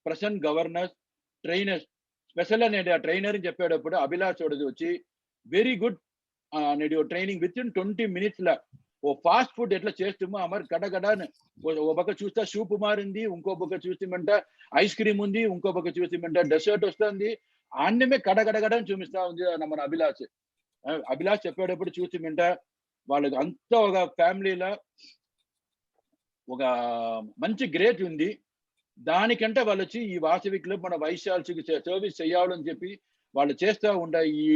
S9: present governors, trainers, special అనేది ఆ ట్రైనర్ అని చెప్పేటప్పుడు అభిలాష్ వచ్చి వెరీ గుడ్ అనేది ట్రైనింగ్ విత్ ఇన్ 20 minutes లా ఓ ఫాస్ట్ ఫుడ్ ఎట్లా చేస్తామో మరి గడగడ ఓ పక్క చూస్తే సూప్ మారింది, ఇంకో పక్క చూస్తామంటే ఐస్ క్రీమ్ ఉంది, ఇంకో పక్క చూస్తామంటే డెసర్ట్ వస్తుంది, అన్నమే కడగడగడని చూపిస్తా ఉంది మన అభిలాష్. అభిలాష్ చెప్పేటప్పుడు చూస్తామంటే వాళ్ళకి అంతా ఒక ఫ్యామిలీలో ఒక మంచి గ్రేట్ ఉంది. దానికంటే వాళ్ళు వచ్చి ఈ వాసవి క్లబ్ మన వైశాల్సికి సర్వీస్ చేయాలని చెప్పి వాళ్ళు చేస్తూ ఉండే ఈ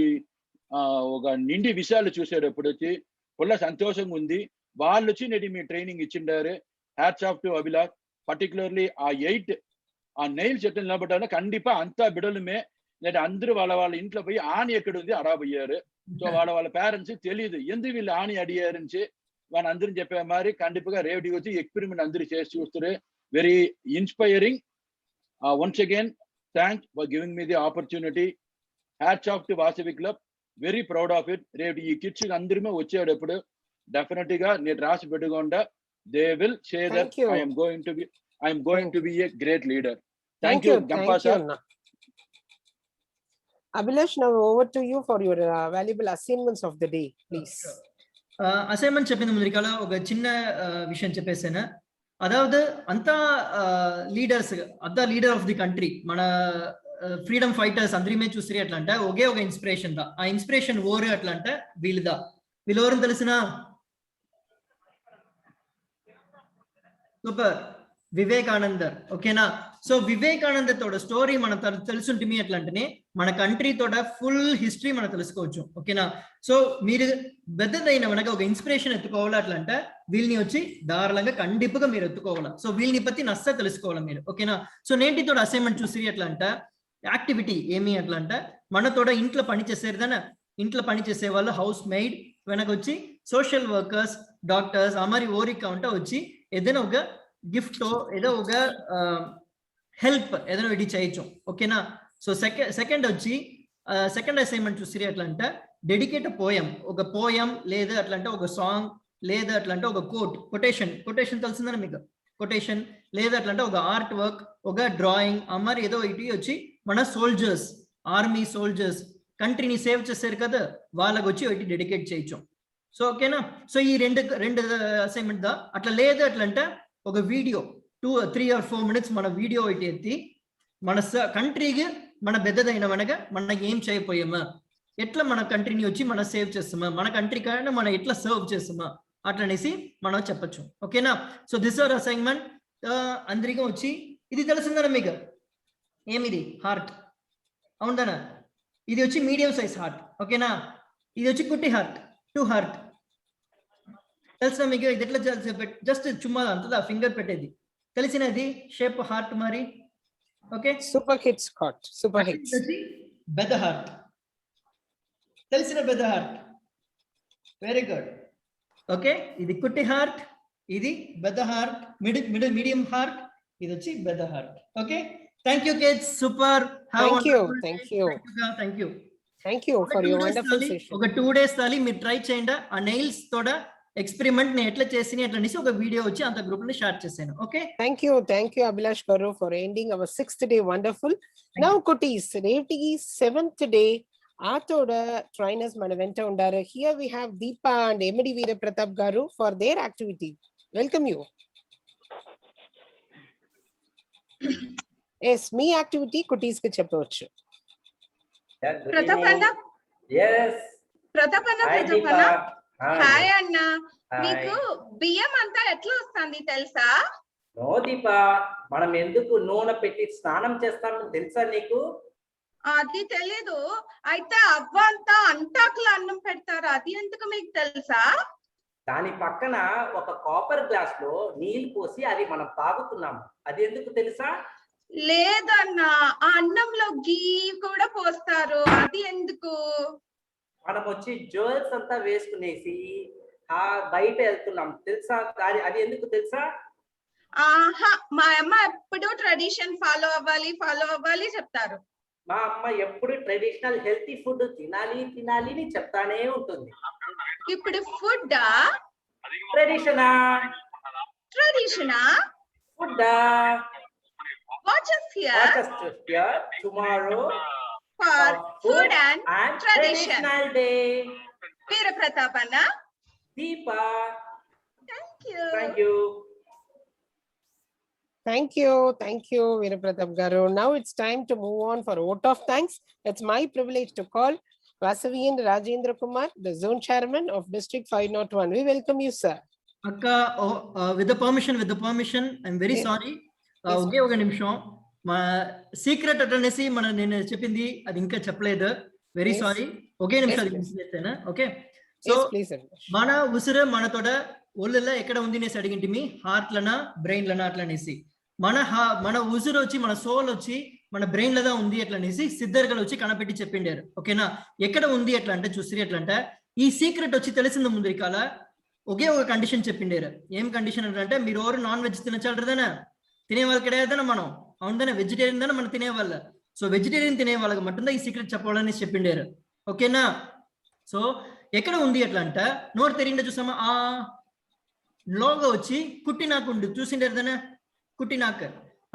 S9: ఒక నిండి విషయాలు చూసేటప్పుడు వచ్చి ఫుల్ సంతోషంగా ఉంది. వాళ్ళు వచ్చి నేటి మీ ట్రైనింగ్ ఇచ్చిండారు. Hats off to Abhilash. Particularly ఆ 8 ఆ నెయిల్ చెట్టు నిలబడ్డా కండిపా అంతా బిడలుమే లేదా అందరూ వాళ్ళ ఇంట్లో పోయి ఆని ఎక్కడ ఉంది అరాబయ్యారు. సో వాళ్ళ పేరెంట్స్ తెలియదు ఎందుకు వీళ్ళు ఆని అడిగారని వాళ్ళందరూ చెప్పే మరి కండిపగా రేవటి వచ్చి ఎక్స్పెరిమెంట్ అందరూ చేసి చూస్తారు. Very inspiring. Once again thanks for giving me the opportunity. Hats off to Vasavi club. Very proud of it. రేపు ఈ కిడ్స్ అందరమే వచ్చేటప్పుడు డెఫినెట్ గా నేను రాసి పెట్టుకుండా they will say that I'm going to be a great leader. Thank you Gampa sir.
S1: Abhilash, now over to you for your valuable assignments of the day, please.
S2: Assignment చెప్పింది ముందుకాల ఒక చిన్న విషయం చెప్పేసాను. అదావదు అంతా లీడర్స్ అంతా లీడర్ ఆఫ్ ది కంట్రీ మన freedom fighters అందరిమే చూసి అట్లా అంటే ఒకే ఒక ఇన్స్పిరేషన్ దా. ఆ ఇన్స్పిరేషన్ ఓరు అట్లా అంటే వీళ్ళదా. వీళ్ళెవరని తెలిసిన సూపర్ వివేకానంద. ఓకేనా? సో వివేకానంద తోడ స్టోరీ మనం తెలుసుంటే ఎట్లా అంటేనే మన కంట్రీ తోడ ఫుల్ హిస్టరీ మనం తెలుసుకోవచ్చు. ఓకేనా? సో మీరు పెద్దదైన మనకి ఒక ఇన్స్పిరేషన్ ఎత్తుకోవాలి అట్లా అంటే వీళ్ళని వచ్చి దారుణంగా కండిపుగా మీరు ఎత్తుకోవాలి. సో వీళ్ళని పత్తి నస్స తెలుసుకోవాలి మీరు. ఓకేనా? సో నేటి తోడ అసైన్మెంట్ చూసి ఎట్లా అంటే యాక్టివిటీ ఏమి అట్లా అంటే మనతోడ ఇంట్లో పని చేసేదానా ఇంట్లో పని చేసే వాళ్ళు హౌస్ మెయిడ్ వెనకొచ్చి సోషల్ వర్కర్స్, డాక్టర్స్ అమరి ఓరిక ఉంటే వచ్చి ఏదైనా ఒక గిఫ్ట్ ఏదో ఒక హెల్ప్ ఏదైనా ఒకటి చేయొచ్చు. ఓకేనా? సో సెకండ్ వచ్చి సెకండ్ అసైన్మెంట్ చూసి ఎట్లా అంటే డెడికేట్ పోయం ఒక పోయం లేదా అట్లా అంటే ఒక సాంగ్ లేదా అట్లా అంటే ఒక కొటేషన్ తెలిసిందని మీకు కొటేషన్ లేదా అట్లా అంటే ఒక ఆర్ట్ వర్క్ ఒక డ్రాయింగ్ అమర్ ఏదో ఇటు వచ్చి మన సోల్జర్స్ ఆర్మీ సోల్జర్స్ కంట్రీని సేవ్ చేశారు కదా వాళ్ళకి వచ్చి ఒకటి డెడికేట్ చేయొచ్చు. సో ఓకేనా? సో ఈ రెండు అసైన్మెంట్ దా. అట్లా లేదు అట్లా అంటే ఒక వీడియో 2 or 3 or 4 minutes మన వీడియో ఒకటి ఎత్తి మన కంట్రీకి మన పెద్దదైన మనగా మన ఏం చేయపోయామా ఎట్లా మన కంట్రీని వచ్చి మనం సేవ్ చేస్తామా మన కంట్రీ కానీ మనం ఎట్లా సర్వ్ చేస్తామా అట్లా అనేసి మనం చెప్పచ్చు. ఓకేనా? So this are assignment. అందరికీ వచ్చి ఇది తెలిసిందనా మీకు ఏమిది హార్ట్ అవుందనా? ఇది వచ్చి మీడియం సైజ్ హార్ట్. ఓకేనా? ఇది వచ్చి కుట్టి హార్ట్ 2 హార్ట్ తెలిసిన మీకు ఇది ఎట్లా జస్ట్ చుమ్మా అంతదా ఫింగర్ పెట్టేది తెలిసినది షేప్ హార్ట్ మరి. Okay?
S1: Super hits heart. Super hits
S2: పెద్ద హార్ట్ తెలిసిన పెద్ద హార్ట్. Very good. ఓకే? ఇది కుట్టి హార్ట్, ఇది పెద్ద హార్ట్, మీడియం హార్ట్, ఇది వచ్చి పెద్ద heart. Okay? Thank you kids. Super.
S1: Thank you for your wonderful session.
S2: ఒక 2 days తాలి మీరు ట్రై చేయండి. ఆ నెయిల్స్ తోడ ఎక్స్పెరిమెంట్ ని ఎట్లా చేసిని అట్లా అనేసి ఒక వీడియో వచ్చి అంత గ్రూప్ లో షేర్ చేశాను. Okay?
S1: Thank you Abhilash garu for ending our 6th day wonderful. Now kutis Revtigi 7th day Athoda trainers mana venta undaru. Here we have Deepa and Emidi Veera Pratap garu for their activity. Welcome you. Yes, me activity kutis ki cheppochu.
S10: Pratap anna. Yes. Pratap anna. Hi అన్న, మీకు బియ్యం అంతా ఎట్లా వస్తుంది తెలుసా?
S11: No Deepa, మనం ఎందుకు నూనె పెట్టి స్నానం చేస్తామని తెలుసా నీకు?
S10: అది తెలీదు. అయితే అవ్వ అంతా అంటాకులు అన్నం పెడతారు, అది ఎందుకు మీకు తెలుసా?
S11: దాని పక్కన ఒక కాపర్ గ్లాస్ లో నీళ్లు పోసి అది మనం తాగుతున్నాము. అది ఎందుకు తెలుసా?
S10: లేదన్నా, ఆ అన్నంలో గీ కూడా పోస్తారు, అది ఎందుకు?
S11: మనం వచ్చి జ్యువెల్స్ అంతా వేసుకునేసి బయట వెళ్తున్నాం తెలుసా? అది ఎందుకు తెలుసా?
S10: ఆహా, మా అమ్మ ఎప్పుడు ట్రెడిషన్ ఫాలో అవ్వాలి చెప్తారు.
S11: మా అమ్మ ఎప్పుడు ట్రెడిషనల్ హెల్తీ ఫుడ్ తినాలి అని చెప్తానే ఉంటుంది.
S10: ఇప్పుడు ఫుడ్
S11: ట్రెడిషనా food
S10: watch us here
S11: tomorrow
S10: for food and tradition.
S11: traditional day.
S10: Veera Pratap Anna.
S11: Deepa.
S10: Thank you.
S1: Thank you, Veera Pratap garu. Now it's time to move on for vote of thanks. It's my privilege to call Vasaviyan Rajendra Kumar, the zone chairman of District 501. We welcome you, sir.
S2: Akka, with the permission, I'm very sorry. ఒకే ఒక నిమిషం, మా secret attendancy నేను చెప్పింది అది ఇంకా చెప్పలేదు. Very sorry. ఒకే నిమిషం చేస్తాను. ఓకే, సో మన ఉసురు మనతోడ ఒళ్ళులో ఎక్కడ ఉంది అనేసి అడిగింటి, హార్ట్లనా బ్రెయిన్లనా అట్లా అనేసి. మన ఉసురు వచ్చి మన సోల్ వచ్చి మన బ్రెయిన్ లదా ఉంది అట్లా అనేసి సిద్ధర్గలు వచ్చి కనపెట్టి చెప్పిండారు. ఓకేనా, ఎక్కడ ఉంది ఎట్లా అంటే చూసి ఎట్లా అంటే ఈ సీక్రెట్ వచ్చి తెలిసింది ముందు కాల ఒకే ఒక కండిషన్ చెప్పిండారు. ఏం కండిషన్ అంటే మీరు ఎవరు నాన్ వెజ్ తినచాలరదనా, తినేవాళ్ళు కిడేదనా, మనం అవును వెజిటేరియన్ దానా మనం తినేవాళ్ళ. సో వెజిటేరియన్ తినే వాళ్ళకి మటుందా ఈ సీక్రెట్ చెప్పాలని చెప్పిండారు. ఓకేనా, సో ఎక్కడ ఉంది ఎట్లా అంటే నోరు తెరిండే చూసామా, ఆ లోగా వచ్చి కుట్టినాకు ఉండు చూసిండేదనా, కుట్టినాక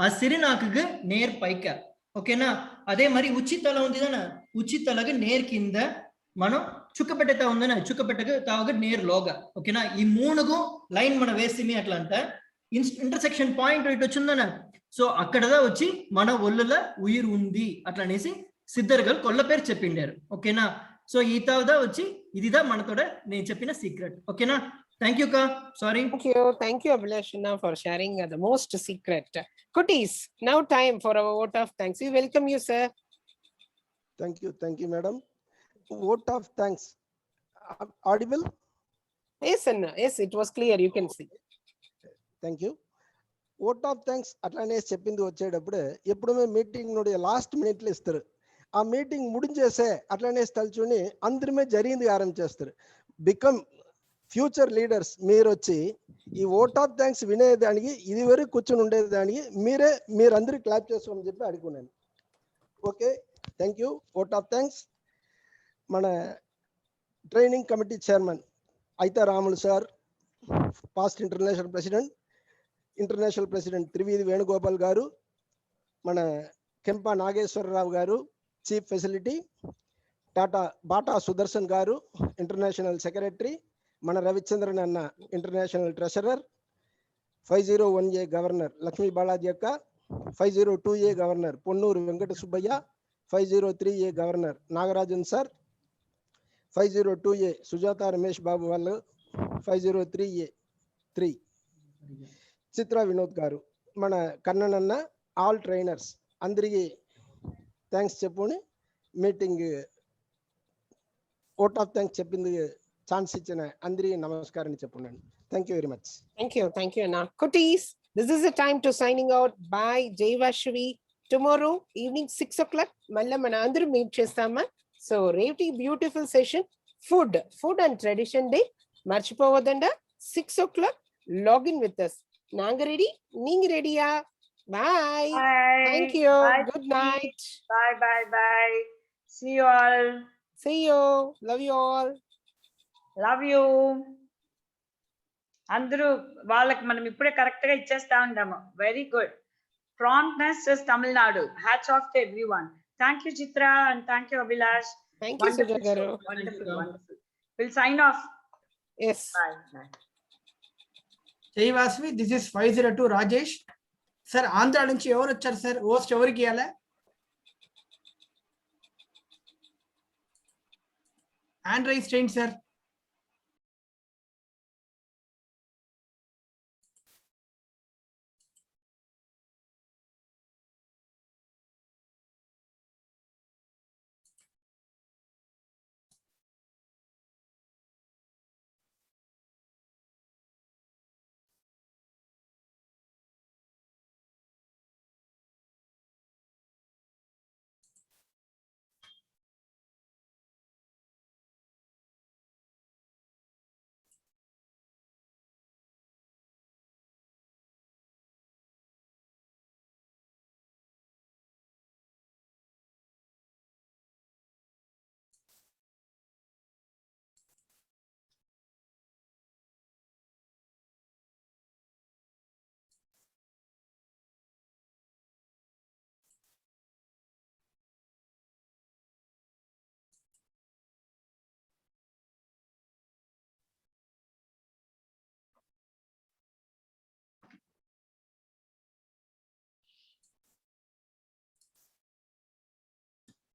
S2: ఆ సిరినాకు నేర్ పైక. ఓకేనా, అదే మరి ఉచ్చి తల ఉంది కదా, ఉచ్చి తలకి నేర్ కింద మనం చుక్కపెట్టే తా ఉందనా, చుక్కపెట్టకు తావుగా నేర్ లోగా. ఓకేనా, ఈ మూడుగు లైన్ మనం వేసి అట్లా అంటే ఇంటర్సెక్షన్ పాయింట్ ఇటు వచ్చిందనా, సో అక్కడదా వచ్చి మన ఒళ్ళుల ఉయిర్ ఉంది అట్లా అనేసి సిద్ధర్గల్ కొల్ల పేరు చెప్పిండారు. ఓకేనా, సో ఈ తావుదా వచ్చి ఇదిదా మనతోడ నేను చెప్పిన సీక్రెట్. ఓకేనా, థ్యాంక్ యూ కా, sorry.
S1: Thank you Abhilashana for sharing the most secret. Kutis, now time for our vote of thanks. We welcome you, sir.
S12: Thank you madam. Vote of thanks audible?
S1: Yes sir, yes, it was clear, you can see.
S12: Thank you. Vote of thanks అట్లానే చెప్పింది వచ్చేటప్పుడు ఎప్పుడూ meeting నుండి last మినిట్లో ఇస్తారు. ఆ meeting ముడించేసే అట్లానే తలుచుని అందరిమే జరిగింది ఆరంభించేస్తారు. బికమ్ ఫ్యూచర్ లీడర్స్ మీరు వచ్చి ఈ ఓట్ ఆఫ్ థ్యాంక్స్ వినేదానికి ఇది వరకు కూర్చొని ఉండేదానికి మీరందరూ క్లాప్ చేసుకోమని చెప్పి అడుగున్నాను. Okay, thank you. Vote of thanks మన training committee chairman Aitha Ramulu sir, past international president Trivedi Venugopal గారు, మన కెంప నాగేశ్వరరావు గారు చీఫ్ ఫెసిలిటీ, బాటా సుదర్శన్ గారు ఇంటర్నేషనల్ సెక్రటరీ, మన రవిచంద్రన్ అన్న international treasurer, 501A governor Lakshmi Balaji అక్క, 502A governor Ponnuru Venkata Subbaiah, 503A governor Nagarajan sir, 502A Sujatha Ramesh Babu వాళ్ళు, 503A చిత్ర వినోద్ గారు, మన కన్నన్ అన్న, ఆల్ ట్రైనర్స్ అందరికీ థ్యాంక్స్ చెప్పుని మీటింగ్ ఓట్ ఆఫ్ థ్యాంక్స్ చెప్పింది ఛాన్స్ ఇచ్చిన అందరికీ నమస్కారం చెప్పున్నాను. Thank you very much.
S1: Thank you Anna. Kutis, this is the time to signing out. Bye. Jai Vashvi. Tomorrow evening 6 o'clock malla mana andaru meet chestama. So Revati beautiful session, food and tradition day marchipovadanda. 6 o'clock log in with us. Nanga ready, ning ready ya. Bye. Thank you.
S4: Bye.
S1: Good night.
S4: Bye. See you all.
S1: See you. Love you all.
S4: Love you. అందరూ వాళ్ళకి మనం ఇప్పుడే correct గా ఇచ్చేస్తా ఉంటాము. Very good. Promptness is Tamil Nadu. Hats off to everyone. Thank you Chitra and thank you Abhilash.
S1: Thank you Sujata garu.
S4: Wonderful. We'll sign off.
S1: Yes.
S4: Bye.
S13: జై Vasavi, this is 502 Rajesh. Sir Andhra నుంచి ఎవరు వచ్చారు సార్? హోస్ట్ ఎవరికి ఇవ్వాలి? హ్యాండ్ రైజ్ చేయండి సార్.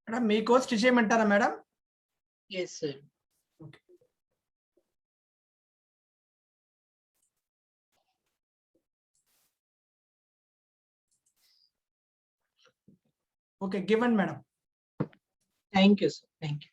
S13: మేడం మీ course stitch చేయమంటారా madam?
S14: Yes, sir.
S13: Okay given madam.
S14: Thank you, sir. Thank you.